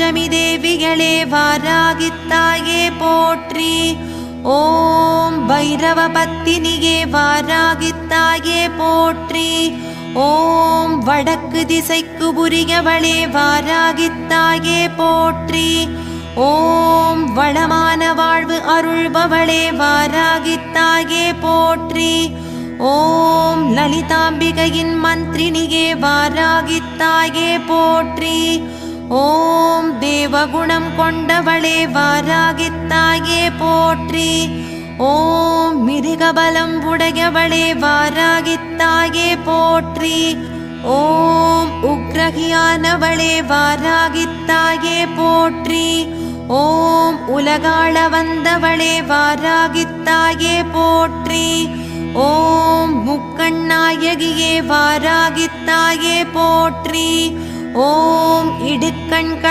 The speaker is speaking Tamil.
பஞ்சமி தேவிகளே வாராகித்தாயே போற்றி. ஓம் பைரவ பத்தினியே வாராகித்தாயே போற்றி. ஓம் வடக்கு திசைக்கு உரியவளே வாராகித்தாயே போற்றி. ஓம் வளமான வாழ்வு அருள்பவளே வாராகித்தாயே போற்றி. ஓம் லலிதாம்பிகையின் மந்திரினியே வாராகித்தாயே போற்றி. ஓம் தேவகுணம் கொண்டவளே வாராகித்தாயே போற்றி. ஓம் மிருகபலம் உடையவளே வாராகித்தாயே போற்றி. ஓம் உக்ரகியானவளே வாராகித்தாயே போற்றி. ஓம் உலகாள வந்தவளே வாராகித்தாயே போற்றி. ஓம் முக்கண்ணாயகியே வாராகித்தாயே போற்றி. ஓம் இடுக்கண்கள்